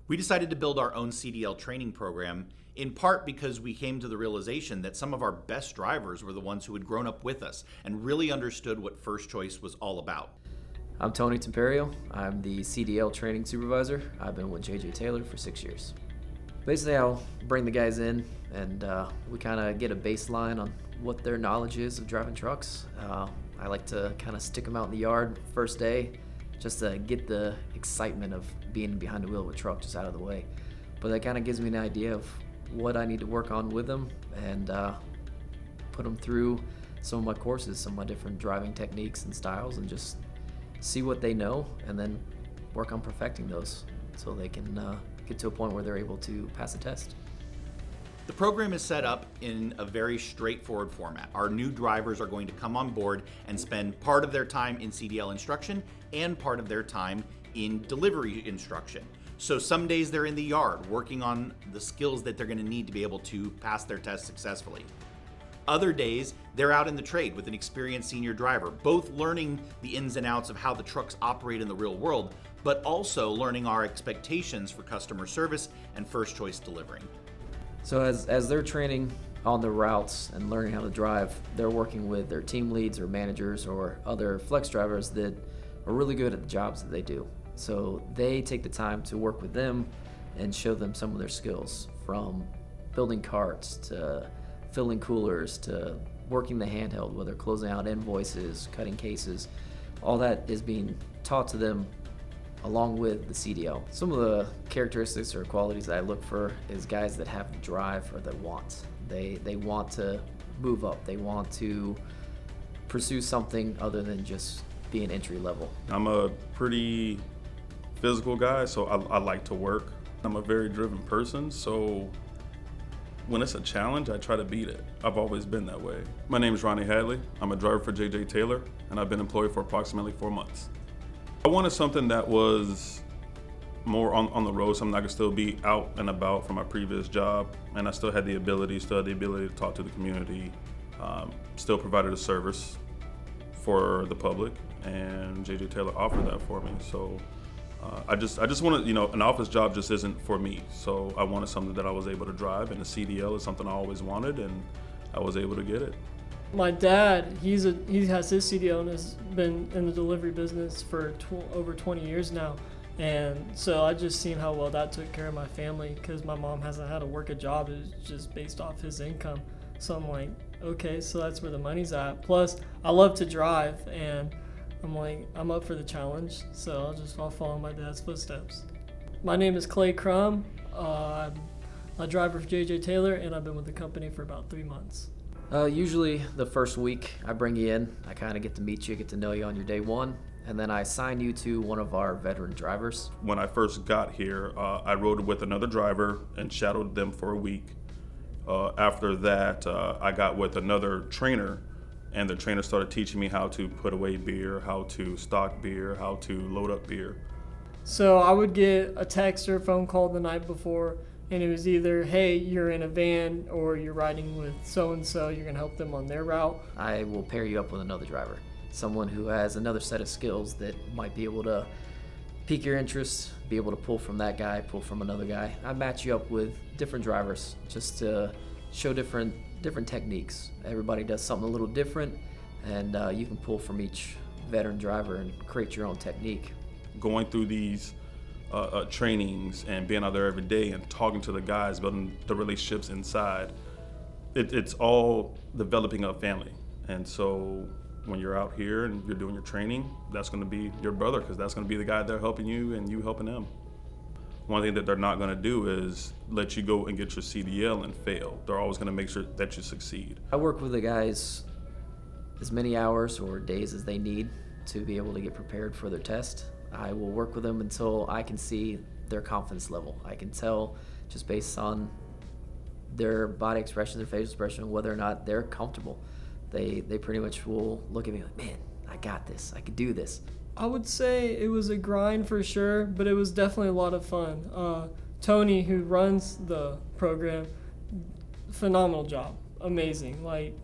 We decided to build our own CDL training program, in part because we came to the realization that some of our best drivers were the ones who had grown up with us and really understood what First Choice was all about. I'm Tony Temperio. I'm the CDL training supervisor. I've been with JJ Taylor for 6 years. Basically, I'll bring the guys in and we kind of get a baseline on what their knowledge is of driving trucks. I like to kind of stick them out in the yard first day just to get the excitement of being behind the wheel of a truck just out of the way. But that kind of gives me an idea of what I need to work on with them and put them through some of my courses, some of my different driving techniques and styles, and just see what they know and then work on perfecting those so they can get to a point where they're able to pass a test. The program is set up in a very straightforward format. Our new drivers are going to come on board and spend part of their time in CDL instruction and part of their time in delivery instruction. So some days they're in the yard working on the skills that they're going to need to be able to pass their test successfully. Other days, they're out in the trade with an experienced senior driver, both learning the ins and outs of how the trucks operate in the real world, but also learning our expectations for customer service and First Choice delivering. So as they're training on the routes and learning how to drive, they're working with their team leads or managers or other flex drivers that are really good at the jobs that they do. So they take the time to work with them and show them some of their skills, from building carts to filling coolers to working the handheld, whether closing out invoices, cutting cases. All that is being taught to them along with the CDL. Some of the characteristics or qualities that I look for is guys that have drive or that want. They want to move up. They want to pursue something other than just being entry level. I'm a pretty physical guy, so I like to work. I'm a very driven person, so when it's a challenge, I try to beat it. I've always been that way. My name is Ronnie Hadley. I'm a driver for JJ Taylor, and I've been employed for approximately 4 months. I wanted something that was more on the road, something I could still be out and about from my previous job, and I still had the ability to talk to the community, still provided a service for the public, and JJ Taylor offered that for me. So I just wanted, an office job just isn't for me. So I wanted something that I was able to drive, and the CDL is something I always wanted, and I was able to get it. My dad, he has his CDL and has been in the delivery business for over 20 years now. And so I just seen how well that took care of my family, because my mom hasn't had to work a job. It's just based off his income. So I'm like, okay, so that's where the money's at. Plus, I love to drive, and I'm like, I'm up for the challenge. So I'll follow my dad's footsteps. My name is Clay Crum. I'm a driver for JJ Taylor, and I've been with the company for about 3 months. Usually the first week I bring you in, I kind of get to meet you, get to know you on your day one, and then I assign you to one of our veteran drivers. When I first got here, I rode with another driver and shadowed them for a week. After that, I got with another trainer, and the trainer started teaching me how to put away beer, how to stock beer, how to load up beer. So I would get a text or a phone call the night before, and it was either, hey, you're in a van, or you're riding with so-and-so, you're going to help them on their route. I will pair you up with another driver, someone who has another set of skills that might be able to pique your interest, be able to pull from that guy, pull from another guy. I match you up with different drivers just to show different techniques. Everybody does something a little different, and you can pull from each veteran driver and create your own technique. Going through these trainings and being out there every day and talking to the guys, building the relationships inside, it's all developing a family. And so when you're out here and you're doing your training, that's going to be your brother, because that's going to be the guy there helping you and you helping them. One thing that they're not going to do is let you go and get your CDL and fail. They're always going to make sure that you succeed. I work with the guys as many hours or days as they need to be able to get prepared for their test. I will work with them until I can see their confidence level. I can tell just based on their body expression, their facial expression, whether or not they're comfortable. They pretty much will look at me like, man, I got this, I could do this. I would say it was a grind for sure, but it was definitely a lot of fun. Tony, who runs the program, phenomenal job, amazing. Like,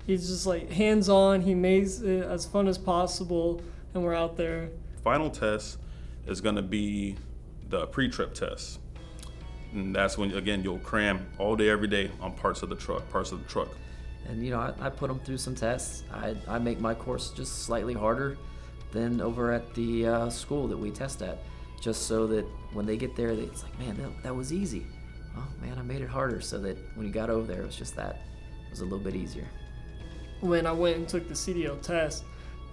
he's just like hands-on, he makes it as fun as possible, and we're out there. Final test is going to be the pre-trip test. And that's when, again, you'll cram all day, every day on parts of the truck. And, I put them through some tests. I make my course just slightly harder than over at the school that we test at, just so that when they get there, it's like, man, that was easy. Oh, man, I made it harder, so that when you got over there, it was just that. It was a little bit easier. When I went and took the CDL test,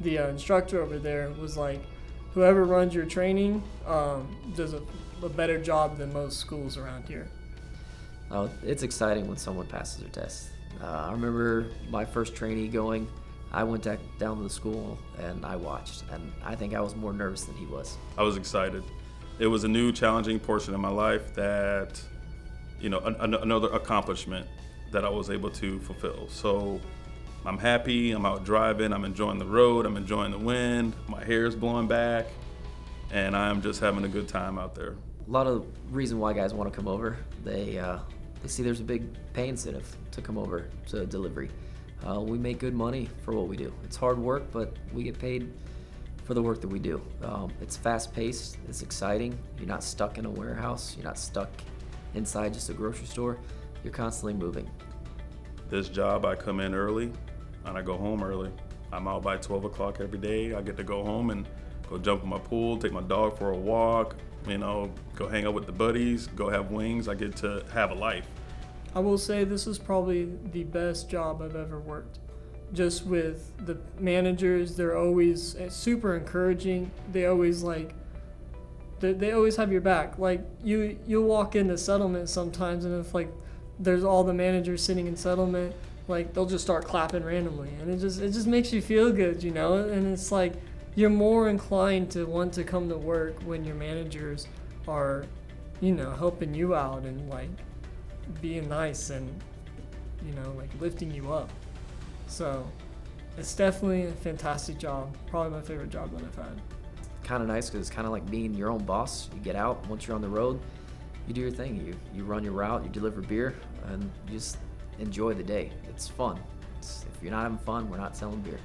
the instructor over there was like, whoever runs your training does a better job than most schools around here. Oh, it's exciting when someone passes their test. I remember my first trainee going. I went down to the school and I watched, and I think I was more nervous than he was. I was excited. It was a new, challenging portion of my life that, another accomplishment that I was able to fulfill. So I'm happy, I'm out driving, I'm enjoying the road, I'm enjoying the wind, my hair is blowing back, and I'm just having a good time out there. A lot of reason why guys want to come over, they see there's a big pay incentive to come over to delivery. We make good money for what we do. It's hard work, but we get paid for the work that we do. It's fast-paced, it's exciting. You're not stuck in a warehouse, you're not stuck inside just a grocery store. You're constantly moving. This job, I come in early and I go home early. I'm out by 12 o'clock every day. I get to go home and go jump in my pool, take my dog for a walk, go hang out with the buddies, go have wings. I get to have a life. I will say this is probably the best job I've ever worked. Just with the managers, they're always super encouraging. They always they always have your back. Like you'll walk into settlement sometimes, and if there's all the managers sitting in settlement, they'll just start clapping randomly, and it just makes you feel good, And it's like you're more inclined to want to come to work when your managers are, helping you out and being nice and lifting you up. So it's definitely a fantastic job. Probably my favorite job that I've had. Kind of nice because it's kind of like being your own boss. You get out, once you're on the road, you do your thing. You run your route, you deliver beer, and you just enjoy the day. It's fun. If you're not having fun, we're not selling beer.